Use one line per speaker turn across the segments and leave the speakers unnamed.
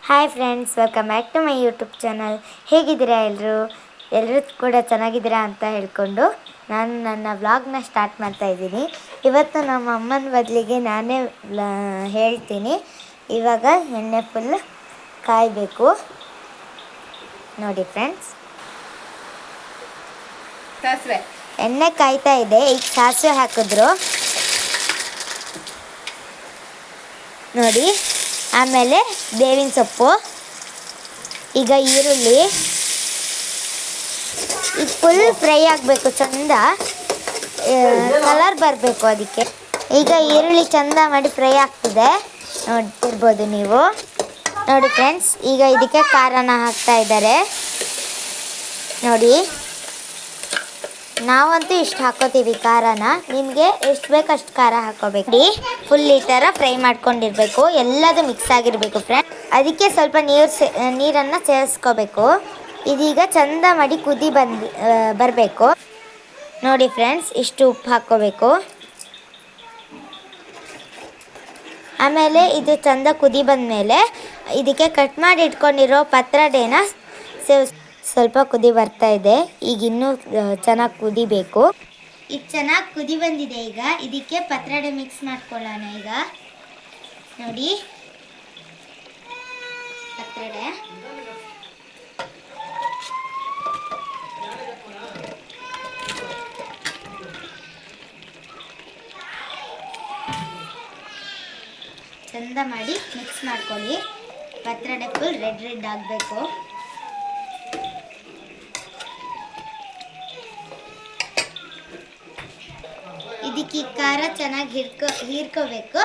Hi friends, welcome back to my YouTube channel. ಹೇಗಿದ್ದೀರಾ ಎಲ್ಲರೂ ಕೂಡ ಚೆನ್ನಾಗಿದ್ದೀರಾ ಅಂತ ಹೇಳ್ಕೊಂಡು ನಾನು ನನ್ನ ವ್ಲಾಗ್ನ ಸ್ಟಾರ್ಟ್ ಮಾಡ್ತಾ ಇದ್ದೀನಿ. ಇವತ್ತು ನಮ್ಮ ಅಮ್ಮನ ಬದಲಿಗೆ ನಾನೇ ಹೇಳ್ತೀನಿ. ಇವಾಗ ಎಣ್ಣೆ ಫುಲ್ ಕಾಯಬೇಕು ನೋಡಿ ಫ್ರೆಂಡ್ಸ್.
ಸಾಸಿವೆ
ಎಣ್ಣೆ ಕಾಯ್ತಾ ಇದೆ. ಈಗ ಸಾಸಿವೆ ಹಾಕಿದ್ರು ನೋಡಿ. ಆಮೇಲೆ ಬೇವಿನ ಸೊಪ್ಪು, ಈಗ ಈರುಳ್ಳಿ. ಈಗ ಫುಲ್ ಫ್ರೈ ಆಗಬೇಕು, ಚಂದ ಕಲರ್ ಬರಬೇಕು ಅದಕ್ಕೆ. ಈಗ ಈರುಳ್ಳಿ ಚಂದ ಮಾಡಿ ಫ್ರೈ ಆಗ್ತಿದೆ, ನೋಡ್ತಿರ್ಬೋದು ನೀವು. ನೋಡಿ ಫ್ರೆಂಡ್ಸ್, ಈಗ ಇದಕ್ಕೆ ಖಾರನ ಹಾಕ್ತಾ ಇದ್ದಾರೆ ನೋಡಿ. ನಾವಂತೂ ಇಷ್ಟು ಹಾಕೋತೀವಿ ಖಾರನ, ನಿಮಗೆ ಎಷ್ಟು ಬೇಕು ಅಷ್ಟು ಖಾರ ಹಾಕೋಬೇಕು. ಫುಲ್ ಈ ಥರ ಫ್ರೈ ಮಾಡ್ಕೊಂಡಿರ್ಬೇಕು, ಎಲ್ಲದು ಮಿಕ್ಸ್ ಆಗಿರಬೇಕು ಫ್ರೆಂಡ್. ಅದಕ್ಕೆ ಸ್ವಲ್ಪ ನೀರನ್ನು ಸೇರಿಸ್ಕೋಬೇಕು. ಇದೀಗ ಚಂದ ಮಾಡಿ ಕುದಿ ಬರಬೇಕು ನೋಡಿ ಫ್ರೆಂಡ್ಸ್. ಇಷ್ಟು ಉಪ್ಪು ಹಾಕ್ಕೋಬೇಕು. ಆಮೇಲೆ ಇದು ಚಂದ ಕುದಿ ಬಂದಮೇಲೆ ಇದಕ್ಕೆ ಕಟ್ ಮಾಡಿ ಇಟ್ಕೊಂಡಿರೋ ಪತ್ರೊಡೆನ ಸ್ವಲ್ಪ ಕುದಿ ಬರ್ತಾ ಇದೆ. ಈಗ ಇನ್ನೂ ಚೆನ್ನಾಗಿ ಕುದಿಬೇಕು. ಇದು ಚೆನ್ನಾಗಿ ಕುದಿ ಬಂದಿದೆ. ಈಗ ಇದಕ್ಕೆ ಪತ್ರೊಡೆ ಮಿಕ್ಸ್ ಮಾಡ್ಕೊಳ್ಳೋಣ. ಈಗ ನೋಡಿ, ಪತ್ರೊಡೆ ಚಂದ ಮಾಡಿ ಮಿಕ್ಸ್ ಮಾಡ್ಕೊಳ್ಳಿ. ಪತ್ರೊಡೆ ಫುಲ್ ರೆಡ್ ಆಗಬೇಕು. ಇದಕ್ಕೆ ಖಾರ ಚೆನ್ನಾಗಿ ಹೀರ್ಕೋಬೇಕು.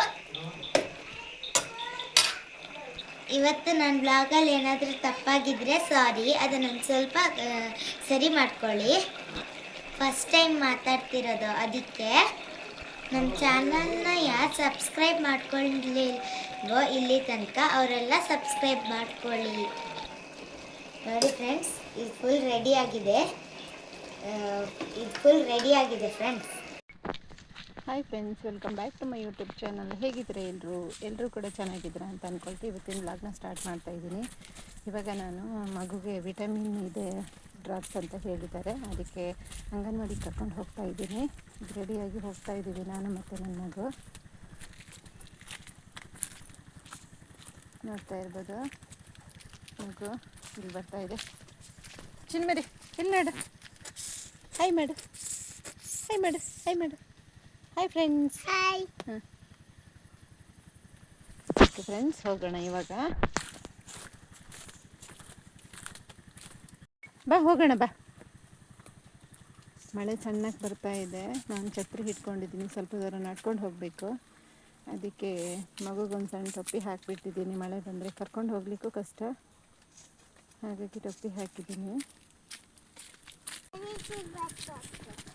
ಇವತ್ತು ನನ್ನ ಬ್ಲಾಗಲ್ಲಿ ಏನಾದರೂ ತಪ್ಪಾಗಿದ್ದರೆ ಸಾರಿ, ಅದನ್ನೊಂದು ಸ್ವಲ್ಪ ಸರಿ ಮಾಡ್ಕೊಳ್ಳಿ. ಫಸ್ಟ್ ಟೈಮ್ ಮಾತಾಡ್ತಿರೋದು, ಅದಕ್ಕೆ ನಮ್ಮ ಚಾನಲ್ನ ಯಾರು ಸಬ್ಸ್ಕ್ರೈಬ್ ಮಾಡ್ಕೊಳ್ಳಿಲ್ವೋ ಇಲ್ಲಿ ತನಕ ಅವರೆಲ್ಲ ಸಬ್ಸ್ಕ್ರೈಬ್ ಮಾಡ್ಕೊಳ್ಳಿ ನೋಡಿ ಫ್ರೆಂಡ್ಸ್. ಇದು ಫುಲ್ ರೆಡಿ ಆಗಿದೆ friends.
Hi friends, welcome back to my YouTube channel. ಹೇಗಿದ್ದೀರಾ ಎಲ್ಲರೂ ಕೂಡ ಚೆನ್ನಾಗಿದ್ದೀರಾ ಅಂತ ಅಂದ್ಕೊಳ್ತೀವಿ. ಇವತ್ತಿನ ವ್ಲಾಗ್ನ ಸ್ಟಾರ್ಟ್ ಮಾಡ್ತಾ ಇದ್ದೀನಿ. ಇವಾಗ ನಾನು ಮಗುಗೆ ವಿಟಮಿನ್ ಇದೆ ಡ್ರಾಪ್ಸ್ ಅಂತ ಹೇಳಿದ್ದಾರೆ, ಅದಕ್ಕೆ ಅಂಗನವಾಡಿಗೆ ಕರ್ಕೊಂಡು ಹೋಗ್ತಾ ಇದ್ದೀನಿ. ರೆಡಿಯಾಗಿ ಹೋಗ್ತಾ ಇದ್ದೀವಿ ನಾನು ಮತ್ತು ನನ್ನ ಮಗು. ನೋಡ್ತಾ ಇರ್ಬೋದು, ಮಗು ಇಲ್ಲಿ ಬರ್ತಾ ಇದೆ. ಚಿನ್ಮರಿ ಇಲ್ಲಿ ನೋಡು, ಹಾಯ್ ಮಾಡು, ಹಾಯ್ ಮಾಡು, ಹಾಯ್ ಮಾಡು. Hi friends.
Hi.
Okay friends, ಹೋಗೋಣ ಇವಾಗ. ಬಾ ಹೋಗೋಣ ಬಾ. ಮಳೆ ಸಣ್ಣಕ್ಕೆ ಬರ್ತಾ ಇದೆ. ನಾನು ಛತ್ರಿ ಹಿಡ್ಕೊಂಡಿದ್ದೀನಿ, ಸ್ವಲ್ಪ ದೂರ ನಡ್ಕೊಂಡು ಹೋಗಬೇಕು. ಅದಕ್ಕೆ ಮಗುಗೊಂದು ಸಣ್ಣ ಟೊಪ್ಪಿ ಹಾಕಿಬಿಟ್ಟಿದ್ದೀನಿ. ಮಳೆ ಬಂದರೆ ಕರ್ಕೊಂಡು ಹೋಗ್ಲಿಕ್ಕೂ ಕಷ್ಟ, ಹಾಗಾಗಿ ಟೊಪ್ಪಿ ಹಾಕಿದ್ದೀನಿ.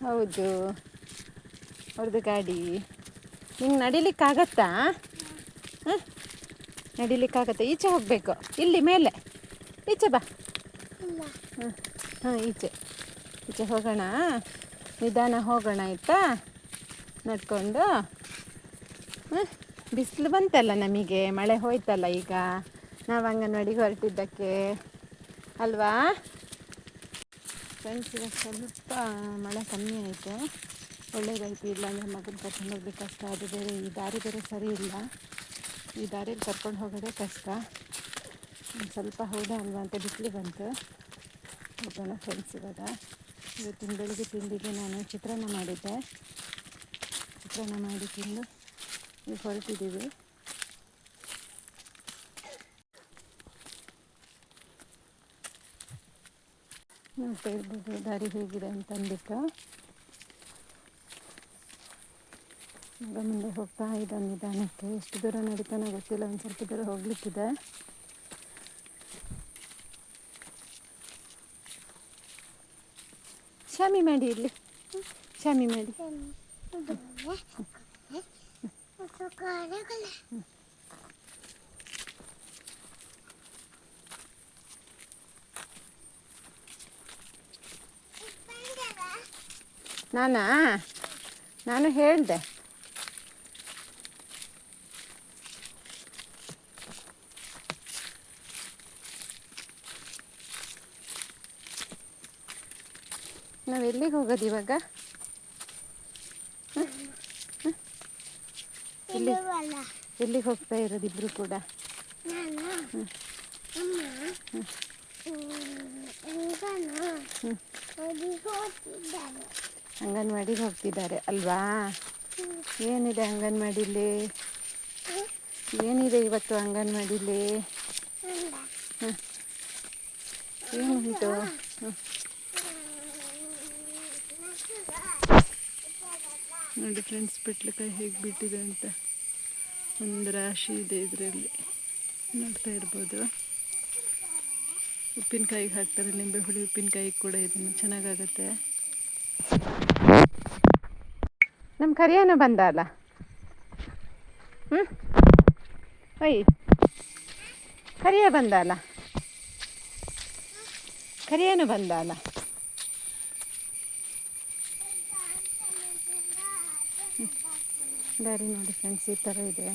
ಹೌದು, ಅವ್ರದ್ದು ಗಾಡಿ. ನಿಂಗೆ ನಡಿಲಿಕ್ಕಾಗತ್ತಾ? ಹಾಂ, ನಡಿಲಿಕ್ಕಾಗತ್ತಾ? ಈಚೆ ಹೋಗಬೇಕು, ಇಲ್ಲಿ ಮೇಲೆ ಈಚೆ ಬಾ. ಹಾಂ ಈಚೆ ಹೋಗೋಣ, ನಿಧಾನ ಹೋಗೋಣ ಆಯಿತಾ, ನಡ್ಕೊಂಡು. ಬಿಸಿಲು ಬಂತಲ್ಲ, ನಮಗೆ ಮಳೆ ಹೋಯ್ತಲ್ಲ. ಈಗ ನಾವು ಅಂಗನವಾಡಿಗೆ ಹೊರಟಿದ್ದಕ್ಕೆ ಅಲ್ವಾ ಫ್ರೆಂಡ್ಸ್. ಇವಾಗ ಸ್ವಲ್ಪ ಮಳೆ ಕಮ್ಮಿ ಆಯಿತು, ಒಳ್ಳೇದಾಯಿತು. ಇಲ್ಲಾಂದರೆ ಮಗನ ಕರ್ಕೊಂಡು ಹೋಗ್ಲಿಕ್ಕೆ ಕಷ್ಟ. ಅದು ಬೇರೆ ಈ ದಾರಿ ಬೇರೆ ಸರಿ ಇಲ್ಲ, ಈ ದಾರಿಯಲ್ಲಿ ಕರ್ಕೊಂಡು ಹೋಗೋದೇ ಕಷ್ಟ. ಒಂದು ಸ್ವಲ್ಪ ಹೌದಾ ಅಲ್ವಾ ಅಂತ ಬಿಸಿಲು ಬಂತು. ಹೋಗೋಣ ಫ್ರೆಂಡ್ಸ್. ಇವತ್ತಿನ ಬೆಳಿಗ್ಗೆ ತಿಂಡಿಗೆ ನಾನು ಚಿತ್ರಾನ್ನ ಮಾಡಿದ್ದೆ. ಚಿತ್ರಾನ್ನ ಮಾಡಿ ತಿಂದು ಈಗ ಹೊರಟಿದ್ದೀವಿ. ನೋಡ್ತಾ ಇರ್ಬೋದು ದಾರಿ ಹೇಗಿದೆ ಅಂತ ಅಂದ್ಬಿಟ್ಟು. ಮಗ ಮುಂದೆ ಹೋಗ್ತಾ ಇದ್ದಾನೆ ನಿಧಾನಕ್ಕೆ. ಎಷ್ಟು ದೂರ ನಡೀತಾನೋ ಗೊತ್ತಿಲ್ಲ, ಒಂದು ಸ್ವಲ್ಪ ದೂರ ಹೋಗ್ಲಿಕ್ಕಿದೆ. ಶಾಮಿ ಮಾಡಿ ಇಲ್ಲಿ, ಶಾಮಿ ಮಾಡಿ. ನಾನು ಹೇಳಿದೆ. ನಾವು ಎಲ್ಲಿಗೆ ಹೋಗೋದು ಇವಾಗ? ಎಲ್ಲಿಗೆ ಹೋಗ್ತಾ ಇರೋದು ಇಬ್ಬರು ಕೂಡ? ಅಂಗನವಾಡಿಗೆ ಹೋಗ್ತಿದ್ದಾರೆ ಅಲ್ವಾ? ಏನಿದೆ ಅಂಗನವಾಡಿಲಿ? ಏನಿದೆ ಇವತ್ತು ಅಂಗನವಾಡಿಲಿ? ಏನುಂಟು? ನೋಡಿ ಫ್ರೆಂಡ್ಸ್, ಪೆಟ್ಲಕಾಯಿ ಹೇಗೆ ಬಿಟ್ಟಿದೆ ಅಂತ ಒಂದು ರಾಶಿ ಇದೆ ಇದರಲ್ಲಿ, ನೋಡ್ತಾ ಇರ್ಬೋದು. ಉಪ್ಪಿನಕಾಯಿಗೆ ಹಾಕ್ತಾರೆ, ನಿಂಬೆ ಹುಳಿ ಉಪ್ಪಿನಕಾಯಿಗೆ ಕೂಡ ಇದನ್ನು ಚೆನ್ನಾಗಾಗತ್ತೆ. ನಮ್ಮ ಕರಿಯನ ಬಂದ ಅಲ್ಲ? ಒಯ್ ಕರಿಯ ಬಂದ ಅಲ್ಲ? ಕರಿಯನು ಬಂದ ಅಲ್ಲ? ದಾರಿ ನೋಡಿ ಫ್ರೆಂಡ್ಸ್, ಈ ಥರ ಇದೆ.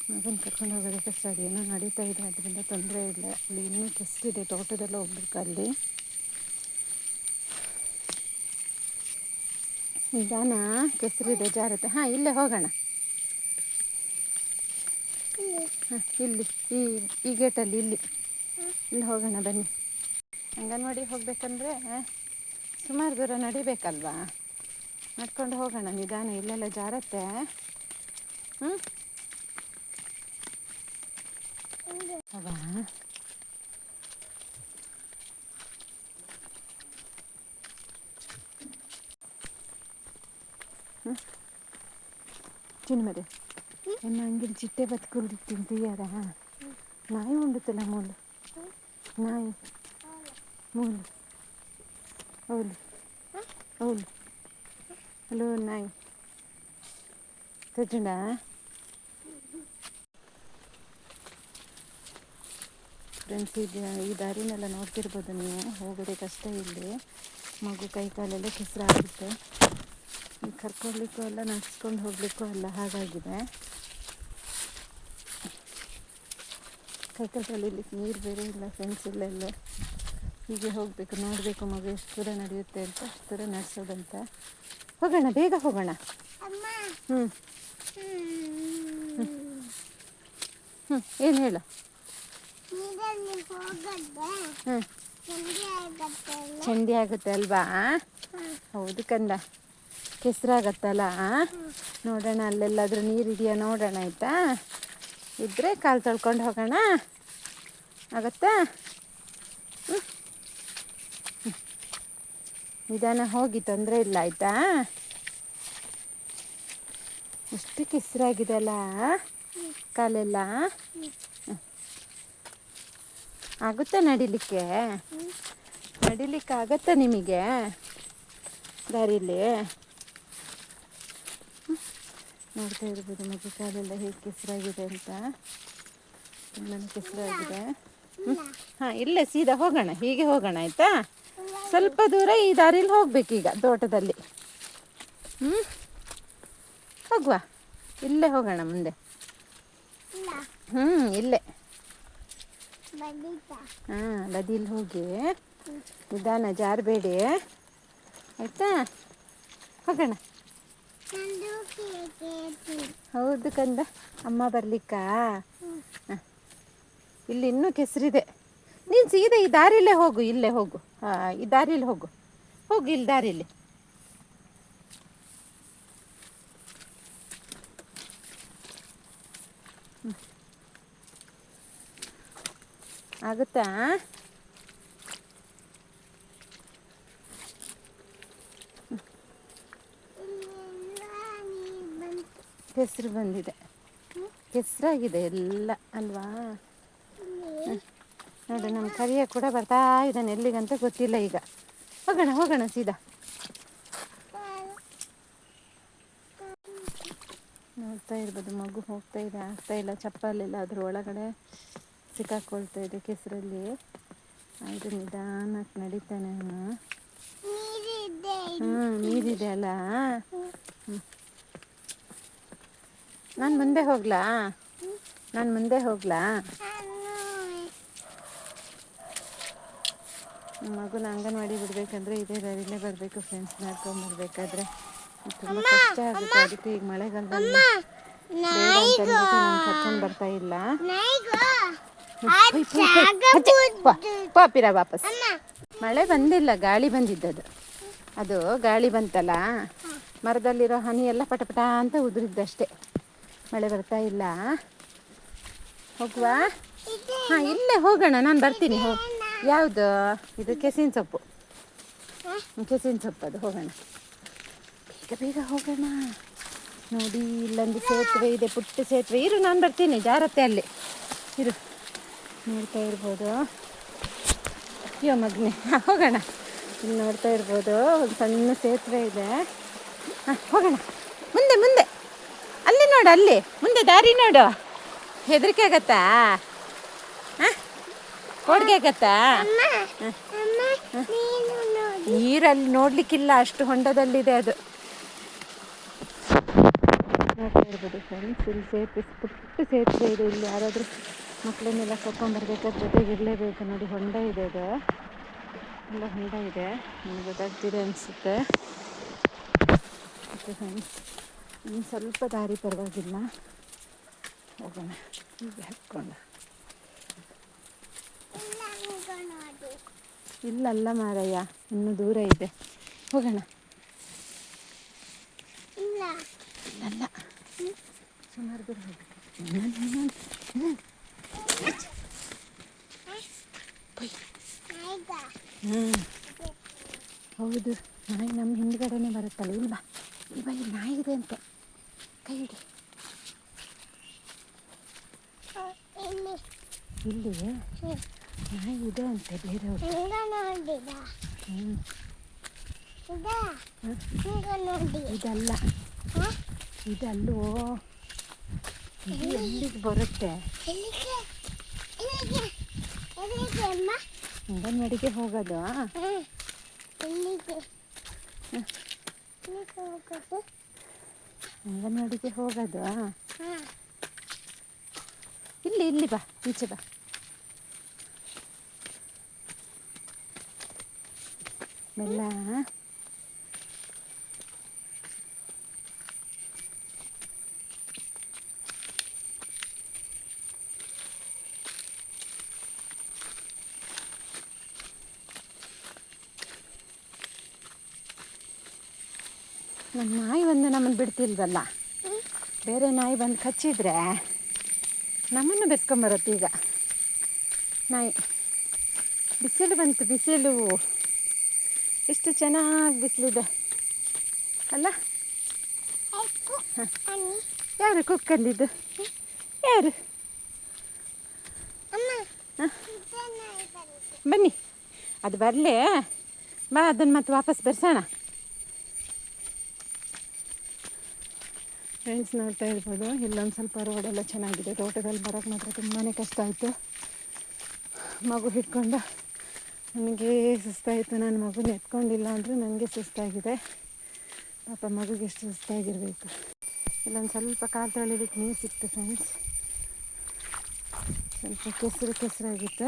ಮಗನ ಕರ್ಕೊಂಡು ಹೋಗೋದೇ ಕಷ್ಟ. ಅದೇನೋ ನಡೀತಾ ಇದೆ, ಅದರಿಂದ ತೊಂದರೆ ಇಲ್ಲ. ಅಲ್ಲಿ ಇನ್ನೂ ಕೆಸ್ಟಿದೆ, ತೋಟದೆಲ್ಲ ಹೋಗ್ಬೇಕು ಅಲ್ಲಿ. ನಿಧಾನ, ಕೆಸರಿದೆ, ಜಾರತ್ತೆ. ಹಾಂ, ಇಲ್ಲೇ ಹೋಗೋಣ. ಹಾಂ, ಇಲ್ಲಿ ಈ ಗೇಟಲ್ಲಿ ಇಲ್ಲಿ ಹೋಗೋಣ ಬನ್ನಿ. ಅಂಗನವಾಡಿಗೆ ಹೋಗ್ಬೇಕಂದ್ರೆ ಸುಮಾರು ದೂರ ನಡಿಬೇಕಲ್ವಾ? ನಡ್ಕೊಂಡು ಹೋಗೋಣ ನಿಧಾನ, ಇಲ್ಲೆಲ್ಲ ಜಾರತ್ತೆ. ಹೋಗೋಣ. ಚಿನ್ನಮರೆ ಎನ್ನ ಅಂಗಿನ ಚಿಟ್ಟೆ ಬತ್ಕೊಂಡು ತಿಂತೀಯಾರ? ನಾಯಿ ಉಂಡುತ್ತಲ್ಲ ಮೂಲು, ನಾಯಿ ಮೂಲು ಅವಳು ಹಲೋ ನಾಯಿ ತಜುಂಡ. ಫ್ರೆಂಡ್ಸ್, ಈ ದಾರಿನೆಲ್ಲ ನೋಡ್ತಿರ್ಬೋದು ನೀವು. ಹೋಗೋದೇ ಕಷ್ಟ ಇಲ್ಲಿ. ಮಗು ಕೈ ಕಾಲೆಲ್ಲ ಕೆಸರಾಗುತ್ತೆ. ಕರ್ಕೊಳ್ಲಿಕ್ಕೂ ಎಲ್ಲ ನಡೆಸ್ಕೊಂಡು ಹೋಗ್ಲಿಕ್ಕೂ ಎಲ್ಲ ಹಾಗಾಗಿದೆ. ಕೈಕಾಲು ತೊಳಿಲಿಕ್ಕೆ ನೀರು ಬೇರೆ ಇಲ್ಲ ಫ್ರೆಂಡ್ಸ್. ಇಲ್ಲೆಲ್ಲ ಹೀಗೆ ಹೋಗಬೇಕು, ನೋಡಬೇಕು ಮಗು ಎಷ್ಟು ದೂರ ನಡೆಯುತ್ತೆ ಅಂತ, ಅಷ್ಟು ದೂರ ನಡೆಸೋದಂತ. ಹೋಗೋಣ, ಬೇಗ ಹೋಗೋಣ. ಏನು ಹೇಳು? ಚಂಡಿ ಆಗುತ್ತೆ ಅಲ್ವಾ? ಹೌದು ಕಂದ, ಕೆಸರಾಗತ್ತಲ್ಲ. ನೋಡೋಣ, ಅಲ್ಲೆಲ್ಲಾದ್ರೂ ನೀರಿದೆಯಾ ನೋಡೋಣ, ಆಯಿತಾ? ಇದ್ದರೆ ಕಾಲು ತೊಳ್ಕೊಂಡು ಹೋಗೋಣ, ಆಗತ್ತಾ? ನಿಧಾನ ಹೋಗಿ, ತೊಂದರೆ ಇಲ್ಲ, ಆಯಿತಾ? ಎಷ್ಟು ಕೆಸರಾಗಿದೆ ಅಲ್ಲ ಕಾಲೆಲ್ಲ. ಆಗುತ್ತಾ ನಡಿಲಿಕ್ಕೆ? ನಡಿಲಿಕ್ಕೆ ನಿಮಗೆ ದಾರಿಲಿ? ನೋಡ್ತಾ ಇರ್ಬೋದು ಮಗು ಕಾಲೆಲ್ಲ ಹೇಗೆ ಕೆಸರಾಗಿದೆ ಅಂತ. ತುಂಬಾ ಕೆಸರಾಗಿದೆ. ಹಾಂ, ಇಲ್ಲೇ ಸೀದಾ ಹೋಗೋಣ, ಹೀಗೆ ಹೋಗೋಣ, ಆಯಿತಾ? ಸ್ವಲ್ಪ ದೂರ ಈ ದಾರಿಲಿ ಹೋಗ್ಬೇಕೀಗ, ತೋಟದಲ್ಲಿ. ಹೋಗುವ, ಇಲ್ಲೇ ಹೋಗೋಣ ಮುಂದೆ. ಇಲ್ಲೇ. ಹಾಂ, ಬದಿಲಿ ಹೋಗಿ ನಿಧಾನ, ಜಾರಬೇಡಿ, ಆಯಿತಾ? ಹೋಗೋಣ. ಹೌದು ಕಂದ, ಅಮ್ಮ ಬರ್ಲಿಕ್ಕಾ? ಇಲ್ಲಿ ಇನ್ನೂ ಕೆಸರಿದೆ. ನೀನು ಸೀದಾ ಈ ದಾರಿಲೇ ಹೋಗು, ಇಲ್ಲೇ ಹೋಗು. ಈ ದಾರಿಲಿ ಹೋಗು, ಇಲ್ಲಿ ದಾರಿಲಿ. ಆಗುತ್ತಾ? ಕೆಸರು ಬಂದಿದೆ, ಕೆಸರಾಗಿದೆ ಎಲ್ಲ ಅಲ್ವಾ? ನೋಡಿ, ನಮ್ಮ ಕರಿಯ ಕೂಡ ಬರ್ತಾ ಇದ್ದಾನೆ, ಎಲ್ಲಿಗಂತ ಗೊತ್ತಿಲ್ಲ. ಈಗ ಹೋಗೋಣ ಸೀದಾ. ನೋಡ್ತಾ ಇರ್ಬೋದು, ಮಗು ಹೋಗ್ತಾ ಇದೆ, ಆಗ್ತಾ ಇಲ್ಲ. ಚಪ್ಪಲೆಲ್ಲ ಅದ್ರ ಒಳಗಡೆ ಸಿಕ್ಕಾಕೊಳ್ತಾ ಇದೆ ಕೆಸರಲ್ಲಿ. ಆದರೂ ನಿಧಾನಕ್ಕೆ ನಡೀತಾನೆ ಅವನು. ನೀರಿದೆ ಅಲ್ಲ. ನಾನು ಮುಂದೆ ಹೋಗ್ಲಾ? ಮಗುನ ಅಂಗನವಾಡಿ ಬಿಡಬೇಕಂದ್ರೆ ಇದೇ ದಾರಿಲೇ ಬರಬೇಕು ಫ್ರೆಂಡ್ಸ್. ನಡ್ಕೊಂಬರ್ಬೇಕಾದ್ರೆ ತುಂಬ ಕಷ್ಟ ಆಗುತ್ತೆ. ಅದಕ್ಕೆ ಈಗ ಮಳೆಗಾಲದಲ್ಲಿ ಬೇಡ ಅಂತ ಅಂದ್ಬಿಟ್ಟು ನಾನು ಕರ್ಕೊಂಡು ಬರ್ತಾ ಇಲ್ಲ. ಪಾಪಿರ ವಾಪಸ್. ಮಳೆ ಬಂದಿಲ್ಲ, ಗಾಳಿ ಬಂದಿದ್ದದು. ಅದು ಗಾಳಿ ಬಂತಲ್ಲ, ಮರದಲ್ಲಿರೋ ಹನಿ ಎಲ್ಲ ಪಟಪಟ ಅಂತ ಉದುರಿದ್ದಷ್ಟೇ, ಮಳೆ ಬರ್ತಾ ಇಲ್ಲ. ಹೋಗುವ? ಹಾಂ, ಇಲ್ಲೇ ಹೋಗೋಣ, ನಾನು ಬರ್ತೀನಿ. ಯಾವುದು ಇದು? ಕೆಸಿನ ಸೊಪ್ಪು. ಕೆಸಿನ ಸೊಪ್ಪು ಅದು. ಹೋಗೋಣ, ಬೇಗ ಬೇಗ ಹೋಗೋಣ. ನೋಡಿ, ಇಲ್ಲೊಂದು ಸೇತುವೆ ಇದೆ, ಪುಟ್ಟ ಸೇತುವೆ. ಇರು, ನಾನು ಬರ್ತೀನಿ, ಜಾರತ್ತೆ ಅಲ್ಲಿ ಇರು. ನೋಡ್ತಾ ಇರ್ಬೋದು. ಅಯ್ಯೋ ಮಗನೇ, ಹೋಗೋಣ. ಇಲ್ಲಿ ನೋಡ್ತಾ ಇರ್ಬೋದು, ಒಂದು ಸಣ್ಣ ಸೇತುವೆ ಇದೆ. ಹಾಂ, ಹೋಗೋಣ. ಮುಂದೆ ಮುಂದೆ, ಅಲ್ಲಿ ನೋಡು, ಅಲ್ಲಿ ಮುಂದೆ ದಾರಿ ನೋಡು. ಹೆದರಿಕೆ ಆಗತ್ತಾ? ಹಾಂ, ಹೋಡ್ಗೆ ಆಗತ್ತಾ? ನೀರಲ್ಲಿ ನೋಡಲಿಕ್ಕಿಲ್ಲ, ಅಷ್ಟು ಹೊಂಡದಲ್ಲಿದೆ ಅದು. ನೋಡ್ತಾ ಇರ್ಬೋದು ಫ್ರೆಂಡ್ಸ್, ಇಲ್ಲಿ ಸೇತುವೆ, ಪುಟ್ಟ ಸೇತುವೆ ಇದೆ. ಇಲ್ಲಿ ಯಾರಾದರೂ ಮಕ್ಕಳನ್ನೆಲ್ಲ ಕರ್ಕೊಂಡ್ಬರ್ಬೇಕಾದ್ರೆ ಜೊತೆಗೆ ಇರಲೇಬೇಕು. ನೋಡಿ, ಹೊಂಡ ಇದೆ, ಅದು ಎಲ್ಲ ಹೊಂಡ ಇದೆ. ನನಗೆ ಗೊತ್ತಾಗ್ತಿದೆ ಅನಿಸುತ್ತೆ. ಓಕೆ ಫ್ರೆಂಡ್ಸ್, ಇನ್ನು ಸ್ವಲ್ಪ ದಾರಿ ಪರವಾಗಿಲ್ಲ, ಹೋಗೋಣ ಹೀಗೆ ಹಾಕ್ಕೊಂಡು. ಇಲ್ಲಲ್ಲ ಮಾರಯ್ಯ, ಇನ್ನೂ ದೂರ ಇದೆ, ಹೋಗೋಣ. ಇಲ್ಲ, ಸುಮಾರು ದೂರ ಹೋಗ್ಬೇಕು. ಹೌದು, ನಾಯಿ ನಮ್ಮ ಹಿಂದ್ಗಡೆನೇ ಬರುತ್ತಲ್ಲ. ಇಲ್ವಾ ಇಲ್ವಾ, ಇಲ್ಲಿ ನಾಯಿ ಇದೆ ಅಂತ. ಕೈ ಹಿಡಿ. ಇಲ್ಲಿ ನಾಯಿ ಇದೆ ಅಂತೆ ಬೇರೆಯವರು. ಇದಲ್ಲ, ಇದಲ್ಲೋ, ಇದು ಎಲ್ಲಿಗೆ ಬರುತ್ತೆ? ಅಂಗನವಾಡಿಗೆ ಹೋಗೋದು. ಅಂಗನವಾಡಿಗೆ ಹೋಗೋದು. ಇಲ್ಲಿ ಇಲ್ಲಿ ಬಾ, ಈಚೆ ಬಾ. ಮೆಲ್ಲ. ನಮ್ಮ ನಾಯಿ ಬಂದು ನಮ್ಮನ್ನು ಬಿಡ್ತಿಲ್ವಲ್ಲ. ಬೇರೆ ನಾಯಿ ಬಂದು ಕಚ್ಚಿದ್ರೆ ನಮ್ಮನ್ನು ಬೆಸ್ಕೊಂಬರುತ್ತೆ. ಈಗ ನಾಯಿ, ಬಿಸಿಲು ಬಂತು, ಬಿಸಿಲು ಎಷ್ಟು ಚೆನ್ನಾಗಿ ಬಿಸಿಲಿದೆ ಅಲ್ಲ. ಯಾರು ಕುಕ್ಕಂದಿದ್ದು? ಯಾರು? ಬನ್ನಿ, ಅದು ಬರಲಿ, ಬಾ, ಅದನ್ನು ಮತ್ತೆ ವಾಪಸ್ ಬರ್ಸೋಣ. ಫ್ರೆಂಡ್ಸ್, ನೋಡ್ತಾ ಇರ್ಬೋದು, ಇಲ್ಲೊಂದು ಸ್ವಲ್ಪ ರೋಡೆಲ್ಲ ಚೆನ್ನಾಗಿದೆ. ತೋಟದಲ್ಲಿ ಬರೋಕ್ಕೆ ಮಾತ್ರ ತುಂಬಾ ಕಷ್ಟ ಆಯಿತು. ಮಗು ಹಿಡ್ಕೊಂಡು ನನಗೆ ಸುಸ್ತಾಯಿತು. ನಾನು ಮಗುನ ಎತ್ಕೊಂಡಿಲ್ಲ ಅಂದರೆ ನನಗೆ ಸುಸ್ತಾಗಿದೆ. ಪಾಪ ಮಗುಗೆ ಎಷ್ಟು ಸುಸ್ತಾಗಿರಬೇಕು. ಇಲ್ಲೊಂದು ಸ್ವಲ್ಪ ಕಾಲು ತೊಳಿಲಿಕ್ಕೆ ನೀರು ಸಿಕ್ತು ಫ್ರೆಂಡ್ಸ್. ಸ್ವಲ್ಪ ಕೆಸರಾಗಿತ್ತು,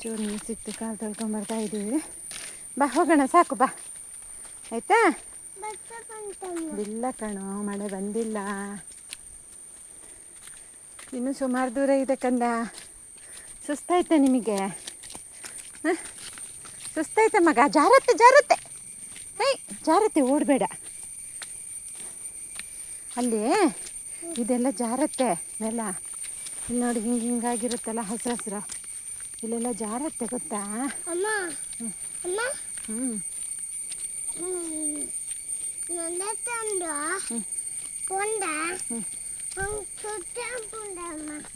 ಚೂರು ನೀರು ಸಿಕ್ತು. ಕಾಲು ತೊಳ್ಕೊಂಬರ್ತಾ ಇದ್ದೀವಿ. ಬಾ, ಹೋಗೋಣ, ಸಾಕು ಬಾ, ಆಯಿತಾ? ಇಲ್ಲ ಕಣೋ, ಮಳೆ ಬಂದಿಲ್ಲ, ಇನ್ನೂ ಸುಮಾರು ದೂರ ಇದೆ ಕಂದ. ಸುಸ್ತಾಯ್ತಾ ನಿಮಗೆ? ಹಾಂ, ಸುಸ್ತಾಯ್ತಾ ಮಗ? ಜಾರತ್ತೆ ಜಾರತ್ತೆ, ಜಾರತ್ತೆ, ಓಡಬೇಡ. ಅಲ್ಲಿ ಇದೆಲ್ಲ ಜಾರತ್ತೆ ನೆಲ. ಇಲ್ಲಿ ನೋಡಿ, ಹಿಂಗಾಗಿರುತ್ತಲ್ಲ ಹಸಿರು, ಇಲ್ಲೆಲ್ಲ ಜಾರತ್ತೆ, ಗೊತ್ತಾ?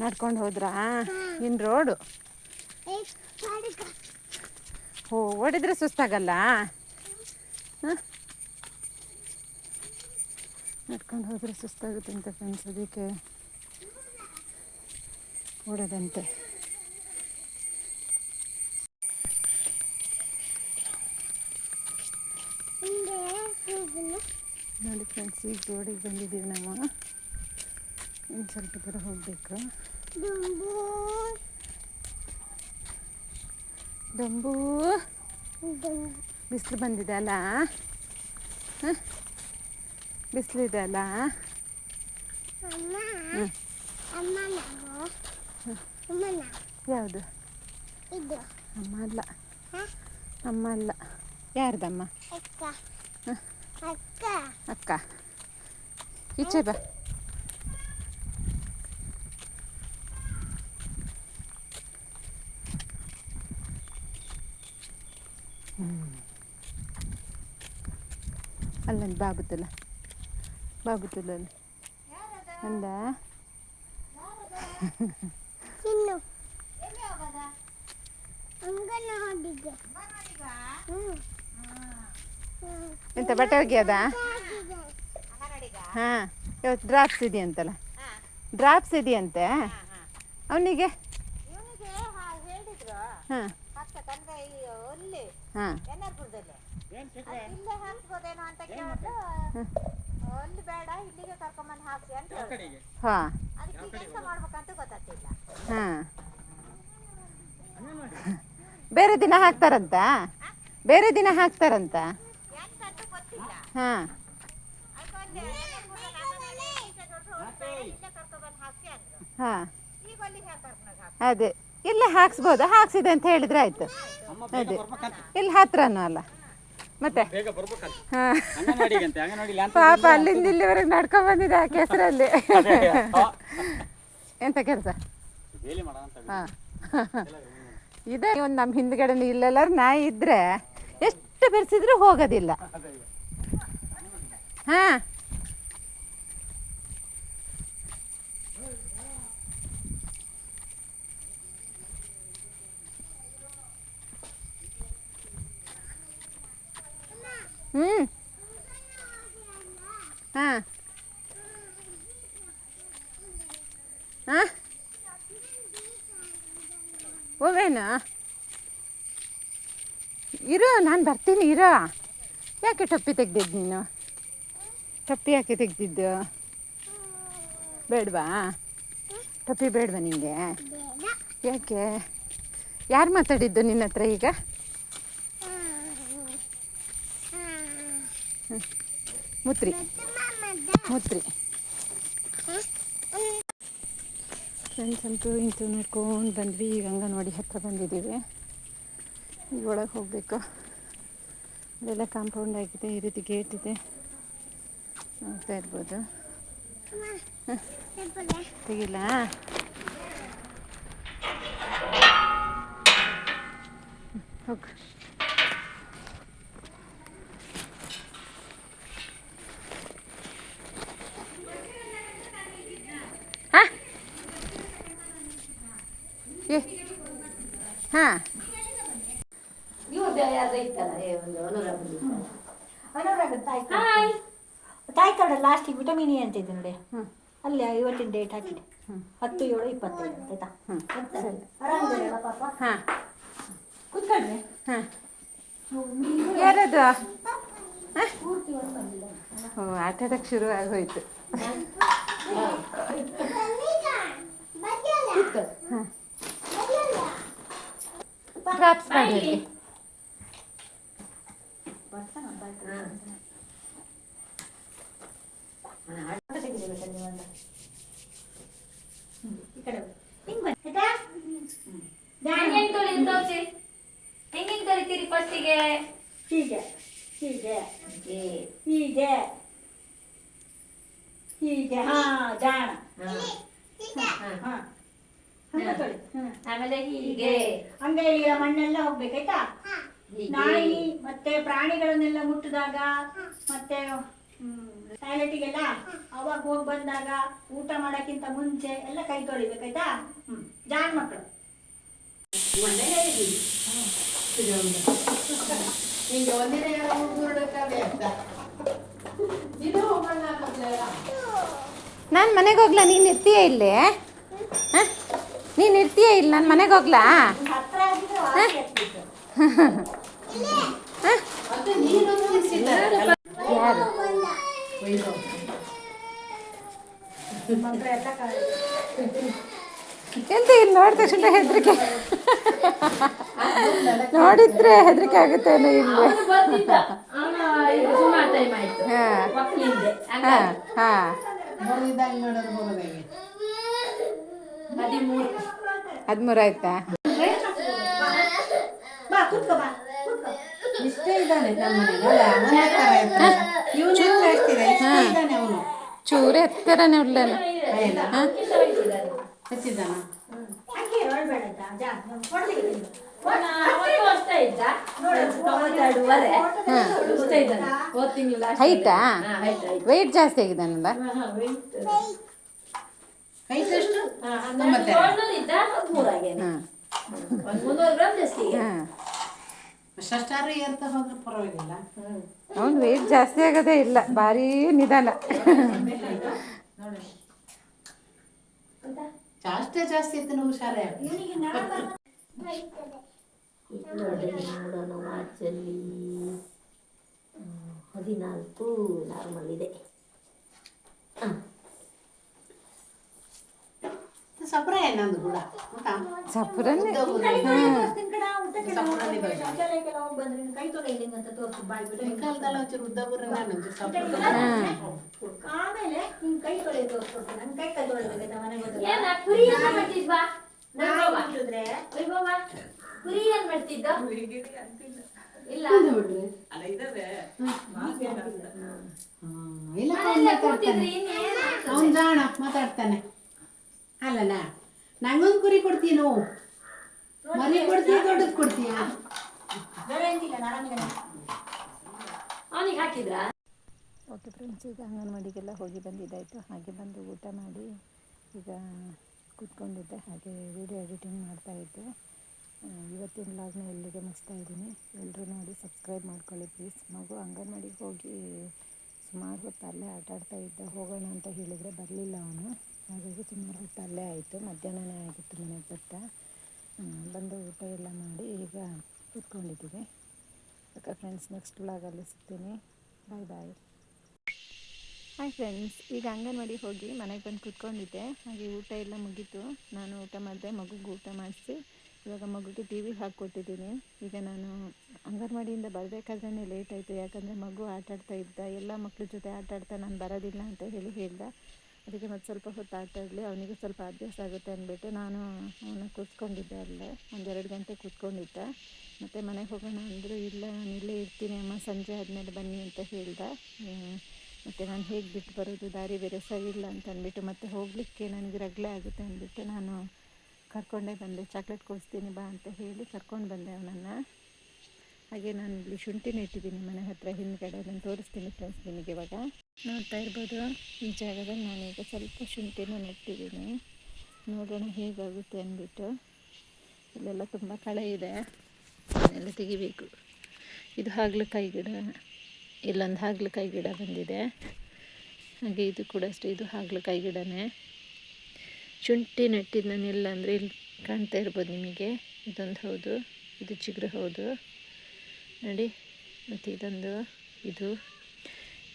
ನಡ್ಕೊಂಡು ಹೋದ್ರಾ? ಇನ್ನು ರೋಡು ಓಡಿದ್ರೆ ಸುಸ್ತಾಗಲ್ಲ. ನಡ್ಕೊಂಡು ಹೋದರೆ ಸುಸ್ತಾಗುತ್ತೆ ಅಂತ ಫ್ರೆಂಡ್ಸ್, ಅದಕ್ಕೆ ಓಡೋದಂತೆ. ನೋಡಿ ಫ್ರೆಂಡ್ಸ್, ಈಗ ರೋಡಿಗೆ ಬಂದಿದ್ದೀವಿ ನಾವು. ಇನ್ನು ಸ್ವಲ್ಪ ದೂರ ಹೋಗಬೇಕು. ಡಂಬೂ ಬಿಸಿಲು ಬಂದಿದೆ ಅಲ್ಲ, ಹಾಂ ಬಿಸಿಲಿದೆ ಅಲ್ಲ. ಯಾವುದು? ಅಮ್ಮ ಅಲ್ಲ, ಅಮ್ಮ ಅಲ್ಲ. ಯಾರ್ದಮ್ಮ? ಅಕ್ಕ. ಈಚೆ ಬಾ. ಅಲ್ಲಂದು ಬಾಬುತುಲ, ಬಾಬುತುಲಲ್ಲಿ ಅಂದ. ಎಂತ ಬಟ್ಟೆ ಒಗೆಯದ? ಹಾಂ, ಇವತ್ತು ಡ್ರಾಪ್ಸ್ ಇದೆಯಂತಲ್ಲ, ಡ್ರಾಪ್ಸ್ ಇದೆಯಂತೆ ಅವನಿಗೆ. ಹಾಂ ಹಾಂ ಹಾಂ ಹಾಂ. ಬೇರೆ ದಿನ ಹಾಕ್ತಾರಂತ, ಬೇರೆ ದಿನ ಹಾಕ್ತಾರಂತ. ಹಾಂ ಹಾಂ ಅದೇ ಇಲ್ಲೇ ಹಾಕ್ಸ್ಬೋದು, ಹಾಕ್ಸಿದೆ ಅಂತ ಹೇಳಿದ್ರೆ ಆಯ್ತು. ಅದೇ ಇಲ್ಲಿ ಹತ್ರನೂ ಅಲ್ಲ ಮತ್ತೆ. ಹಾಂ ಪಾಪ ಅಲ್ಲಿಂದ ಇಲ್ಲಿವರೆಗೆ ನಡ್ಕೊಂಡ್ ಬಂದಿದೆ ಆ ಕೆಸರಲ್ಲಿ. ಎಂತ ಕೆಲಸ? ಹಾಂ ಇದೆ ಒಂದು ನಮ್ಮ ಹಿಂದ್ಗಡೆ ಇಲ್ಲೆಲ್ಲರೂ ನಾಯಿ ಇದ್ದರೆ ಎಷ್ಟು ಬೆರೆಸಿದ್ರೂ ಹೋಗೋದಿಲ್ಲ. ಹಾಂ ಹ್ಞೂ ಹಾಂ ಹಾಂ ಓವೇನು ಇರೋ, ನಾನು ಬರ್ತೀನಿ ಇರೋ. ಯಾಕೆ ಟೊಪ್ಪಿ ತೆಗ್ದಿದ್ದು ನೀನು? ಟೊಪ್ಪಿ ಯಾಕೆ ತೆಗ್ದಿದ್ದು? ಬೇಡವಾ? ಟೊಪ್ಪಿ ಬೇಡವಾ ನಿನಗೆ? ಯಾಕೆ? ಯಾರು ಮಾತಾಡಿದ್ದು ನಿನ್ನ ಹತ್ರ ಈಗ? ಮುತ್ರಿ ಮುತ್ರಿ ಫ್ರೆಂಡ್ಸ್ ಅಂತೂ ಇಂತೂ ನೋಡ್ಕೊಂಡು ಬಂದ್ವಿ. ಈಗ ಅಂಗನವಾಡಿ ಹತ್ರ ಬಂದಿದ್ದೀವಿ. ಈಗ ಒಳಗೆ ಹೋಗಬೇಕು. ಅಲ್ಲೆಲ್ಲ ಕಾಂಪೌಂಡ್ ಆಗಿದೆ, ಈ ರೀತಿ ಗೇಟ್ ಇದೆ, ನೋಡ್ತಾ ಇರ್ಬೋದು. ತೆಗಿಲ್ಲ? ಹೋಗು. ಹಾಂ
ತಾಯಿ ಕಾರ್ಡ್ ಲಾಸ್ಟಿಗೆ ವಿಟಮಿನ್ ಎ ಅಂತ ಇದೆ ನೋಡಿ, ಅಲ್ಲಿ ಇವತ್ತಿನ ಡೇಟ್ ಹಾಕಿದೆ 10/7/25 ಆಯ್ತಾ? ಪಾಪ
ಹಾಂ
ಕೂತ್ಕೊಂಡ್ರೆ
ಹಾಂ. ಯಾರದು? ಓ, ಆಟ ಆಡೋಕ್ಕೆ ಶುರು ಆಗೋಯ್ತು. ಹಾಂ ಡ್ರಾಪ್ಸ್ ಮಾಡಿ.
ಹೆಂಗೆ ತೊಳಿತೀರಿ ಫಸ್ಟಿಗೆ?
ಹೀಗೆ ಹೀಗೆ ಹೀಗೆ ಹೀಗೆ. ಹಾ ಜಾಣ.
ಆಮೇಲೆ ಹೀಗೆ
ಅಂಗೈಲಿಯ ಮಣ್ಣೆಲ್ಲ ಹೋಗ್ಬೇಕಾಯ್ತಾ? ನಾಯಿ ಮತ್ತೆ ಪ್ರಾಣಿಗಳನ್ನೆಲ್ಲ ಮುಟ್ಟಿದಾಗ ಮತ್ತೆ ಟಾಯ್ಲೆಟಿಗೆಲ್ಲ ಅವಾಗ ಹೋಗಿ ಬಂದಾಗ ಊಟ ಮಾಡೋಕ್ಕಿಂತ ಮುಂಚೆ ಎಲ್ಲ ಕೈ ತೊಳಿಬೇಕಾಯ್ತಾ? ಜಾಣ ಮಕ್ಕಳು.
ನಾನು ಮನೆಗೆ ಹೋಗ್ಲಾ? ನೀನು ಇರ್ತೀಯ ಇಲ್ಲಿ? ಹಾಂ ನೀನು ಇರ್ತೀಯ ಇಲ್ಲಿ? ನಾನು ಮನೆಗೆ ಹೋಗ್ಲಾ?
ಹತ್ರ ಆಗಿದ್ರೆ
ಯಾರು?
ಮಂತ್ರ ಎಲ್ಲ
ಎಂತ ಇಲ್ಲಿ ನೋಡಿದ ತಕ್ಷಣ ಹೆದರಿಕೆ ನೋಡಿದ್ರೆ ಹೆದರಿಕೆ ಆಗುತ್ತೇನೋ ಇಲ್ಲಿ. ಹಾಂ ಹಾಂ 13 ಆಯ್ತಾ?
ಬಾ ಕೂತ್ಕೋ ಬಾ ಕೂತ್ಕೋ.
ಇಷ್ಟೇ ಇದ್ದಾನೆ ನಮ್ಮ ಮನೆಗೆ ಅವನು
ಚೂರು ಎತ್ತರನೇ ಉಳ್ಳೇನು.
ಹಚ್ಚಿದ್ದಾನ
ಹಂಗೆ ಹೇಳ್ಬೇಡ ಆಯ್ತಾ? ಜಾ, ಕೊಡ್ಲಿಕ್ಕೆ ಇಲ್ಲ.
ಹೈಟಾ? ವೆಯ್ಟ್ ಜಾಸ್ತಿ ಆಗಿದ್ದಾನಲ್ಲ.
ಹೈಟ್ ಎಷ್ಟು?
ಹಾಂ ಹಾಂ
ಅಷ್ಟಾರು ಏರ್ತಾ ಹೋದ್ರೆ ಪರವಾಗಿಲ್ಲ.
ಅವ್ನು ವೆಯ್ಟ್ ಜಾಸ್ತಿ ಆಗೋದೇ ಇಲ್ಲ, ಭಾರಿ ನಿಧಾನ.
ಜಾಸ್ತಿ ಇತ್ತು ಹುಷಾರೇ.
ನೋಡೋಣ ವಾಚಲ್ಲಿ 14 ನಾರ್ಮಲ್ ಇದೆ.
ಸಪ್ರ ಏನಂದು ಕೂಡ
ಸಪುರನೇ.
ಕೈ ತೊಳೆಯಲಿಂಗ ಅಂತ ತೋರಿಸು ಬಾಯ್ ಬಿಟ್ಟು
ಕಾಲದಲ್ಲ ಒಂಚೂರು ಉದ್ದ ಬುರ್ರೆ ನಾನೊಂದು ಸಪ್ರ
ಆಮೇಲೆ ನಿನ್ ಕೈ ತೊಳೆಯ ತೋರಿಸ್ಕೊಡ್ತೀನಿ. ನನ್ ಕೈ ತೊಳೆದ್ರೆ ಮನೆಗೆ
ಅವನ್ ಜಾಣ ಮಾತಾಡ್ತಾನೆ. ಅಲ್ಲನಾ ನಂಗೊಂದು ಕುರಿ ಕೊಡ್ತೀನೋ, ಮರಿ ಕೊಡ್ತೀಯ ದೊಡ್ಡದು ಕೊಡ್ತೀಯ?
ಅವನಿಗೆ ಹಾಕಿದ್ರಾ?
ಓಕೆ ಫ್ರೆಂಡ್ಸ್, ಈಗ ಅಂಗನವಾಡಿಗೆಲ್ಲ ಹೋಗಿ ಬಂದಿದ್ದಾಯಿತು. ಹಾಗೆ ಬಂದು ಊಟ ಮಾಡಿ ಈಗ ಕೂತ್ಕೊಂಡಿದ್ದೆ, ಹಾಗೆ ವಿಡಿಯೋ ಎಡಿಟಿಂಗ್ ಮಾಡ್ತಾಯಿದ್ದೆ. ಇವತ್ತಿನ ವ್ಲಾಗ್ನ ಇಲ್ಲಿಗೆ ಮುಗಿಸ್ತಾ ಇದ್ದೀನಿ. ಎಲ್ಲರೂ ನೋಡಿ ಸಬ್ಸ್ಕ್ರೈಬ್ ಮಾಡ್ಕೊಳ್ಳಿ ಪ್ಲೀಸ್. ಮಗು ಅಂಗನವಾಡಿಗೆ ಹೋಗಿ ಸುಮಾರು ಹೊತ್ತು ಅಲ್ಲೇ ಆಟಾಡ್ತಾ ಇದ್ದ. ಹೋಗೋಣ ಅಂತ ಹೇಳಿದರೆ ಬರಲಿಲ್ಲ ಅವನು. ಹಾಗಾಗಿ ಸುಮಾರು ಹೊತ್ತು ಅಲ್ಲೇ ಆಯಿತು. ಮಧ್ಯಾಹ್ನನೇ ಆಗಿತ್ತು ಮನೆಗೆ ಬರ್ತಾ. ಬಂದು ಊಟ ಎಲ್ಲ ಮಾಡಿ ಈಗ ಕೂತ್ಕೊಂಡಿದ್ದೀವಿ. ಓಕೆ ಫ್ರೆಂಡ್ಸ್, ನೆಕ್ಸ್ಟ್ ವ್ಲಾಗಲ್ಲಿ ಸಿಗ್ತೀನಿ. ಬಾಯ್ ಬಾಯ್. ಹಾಯ್ ಫ್ರೆಂಡ್ಸ್, ಈಗ ಅಂಗನವಾಡಿಗೆ ಹೋಗಿ ಮನೆಗೆ ಬಂದು ಕೂತ್ಕೊಂಡಿದ್ದೆ. ಹಾಗೆ ಊಟ ಎಲ್ಲ ಮುಗೀತು. ನಾನು ಊಟ ಮಾಡಿದೆ, ಮಗುಗೆ ಊಟ ಮಾಡಿಸಿ ಇವಾಗ ಮಗುಗೆ ಟಿ ವಿ ಹಾಕ್ಕೊಟ್ಟಿದ್ದೀನಿ. ಈಗ ನಾನು ಅಂಗನವಾಡಿಯಿಂದ ಬರಬೇಕಾದ್ರೇ ಲೇಟ್ ಆಯಿತು. ಯಾಕಂದರೆ ಮಗು ಆಟಾಡ್ತಾ ಇದ್ದ, ಎಲ್ಲ ಮಕ್ಕಳ ಜೊತೆ ಆಟಾಡ್ತಾ ನಾನು ಬರೋದಿಲ್ಲ ಅಂತ ಹೇಳ್ದ. ಅದಕ್ಕೆ ಮತ್ತು ಸ್ವಲ್ಪ ಹೊತ್ತು ಆಟಾಡಲಿ, ಅವನಿಗೆ ಸ್ವಲ್ಪ ಅಭ್ಯಾಸ ಆಗುತ್ತೆ ಅಂದ್ಬಿಟ್ಟು ನಾನು ಅವನ್ನ ಕೂತ್ಕೊಂಡಿದ್ದೆ ಅಲ್ಲೇ. 1-2 ಗಂಟೆ ಕೂತ್ಕೊಂಡಿದ್ದ. ಮತ್ತು ಮನೆಗೆ ಹೋಗೋಣ ಅಂದರೂ ಇಲ್ಲ, ನಾನು ಇಲ್ಲೇ ಇರ್ತೀನಿ ಅಮ್ಮ, ಸಂಜೆ ಆದಮೇಲೆ ಬನ್ನಿ ಅಂತ ಹೇಳ್ದ. ಮತ್ತು ನಾನು ಹೇಗೆ ಬಿಟ್ಟು ಬರೋದು, ದಾರಿ ಬೇರೆ ಸರಿ ಇಲ್ಲ ಅಂತ ಅಂದ್ಬಿಟ್ಟು ಮತ್ತೆ ಹೋಗಲಿಕ್ಕೆ ನನಗೆ ರಗಳೆ ಆಗುತ್ತೆ ಅಂದ್ಬಿಟ್ಟು ನಾನು ಕರ್ಕೊಂಡೇ ಬಂದೆ. ಚಾಕ್ಲೇಟ್ ಕೊಡಿಸ್ತೀನಿ ಬಾ ಅಂತ ಹೇಳಿ ಕರ್ಕೊಂಡು ಬಂದೆ ಅವನನ್ನು. ಹಾಗೆ ನಾನು ಇಲ್ಲಿ ಶುಂಠಿ ನೆಟ್ಟಿದ್ದೀನಿ ಮನೆ ಹತ್ತಿರ ಹಿಂದ್ಗಡೆ. ಅದನ್ನು ತೋರಿಸ್ತೀನಿ ಫ್ರೆಂಡ್ಸ್ ನಿಮಗೆ. ಇವಾಗ ನೋಡ್ತಾ ಇರ್ಬೋದು, ಈ ಜಾಗದಲ್ಲಿ ನಾನೀಗ ಸ್ವಲ್ಪ ಶುಂಠಿನೂ ನೆಟ್ಟಿದ್ದೀನಿ. ನೋಡೋಣ ಹೇಗಾಗುತ್ತೆ ಅಂದ್ಬಿಟ್ಟು. ಇಲ್ಲೆಲ್ಲ ತುಂಬ ಕಳೆ ಇದೆ, ಅದನ್ನೆಲ್ಲ ತೆಗಿಬೇಕು. ಇದು ಹಾಗಲಕಾಯಿ ಗಿಡ, ಇಲ್ಲೊಂದು ಹಾಗಲಕಾಯಿ ಗಿಡ ಬಂದಿದೆ. ಹಾಗೆ ಇದು ಕೂಡ ಅಷ್ಟೇ, ಇದು ಹಾಗಲಕಾಯಿ ಗಿಡನೇ. ಶುಂಠಿ ನೆಟ್ಟಿದ್ದು ನಾನು ಎಲ್ಲ ಅಂದರೆ ಇಲ್ಲಿ ಕಾಣ್ತಾ ಇರ್ಬೋದು ನಿಮಗೆ. ಇದೊಂದು ಹೌದು, ಇದು ಚಿಗುರು ಹೌದು ನೋಡಿ. ಮತ್ತು ಇದೊಂದು,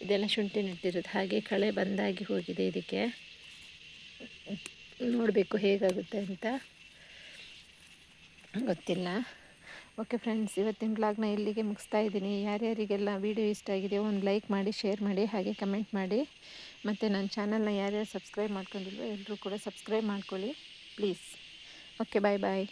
ಇದೆಲ್ಲ ಶುಂಠಿ ನೆಟ್ಟಿರೋದು. ಹಾಗೆ ಕಳೆ ಬಂದಾಗಿ ಹೋಗಿದೆ. ಇದಕ್ಕೆ ನೋಡಬೇಕು ಹೇಗಾಗುತ್ತೆ ಅಂತ, ಗೊತ್ತಿಲ್ಲ. ಓಕೆ ಫ್ರೆಂಡ್ಸ್, ಇವತ್ತಿನ ವ್ಲಾಗ್ನ ಇಲ್ಲಿಗೆ ಮುಗಿಸ್ತಾ ಇದ್ದೀನಿ. ಯಾರ್ಯಾರಿಗೆಲ್ಲ ವೀಡಿಯೋ ಇಷ್ಟ ಆಗಿದೆಯೋ ಒಂದು ಲೈಕ್ ಮಾಡಿ, ಶೇರ್ ಮಾಡಿ, ಹಾಗೆ ಕಮೆಂಟ್ ಮಾಡಿ. ಮತ್ತು ನನ್ನ ಚಾನಲ್ನ ಯಾರ್ಯಾರು ಸಬ್ಸ್ಕ್ರೈಬ್ ಮಾಡ್ಕೊಂಡಿಲ್ವೋ ಎಲ್ಲರೂ ಕೂಡ ಸಬ್ಸ್ಕ್ರೈಬ್ ಮಾಡ್ಕೊಳ್ಳಿ ಪ್ಲೀಸ್. Okay, bye bye.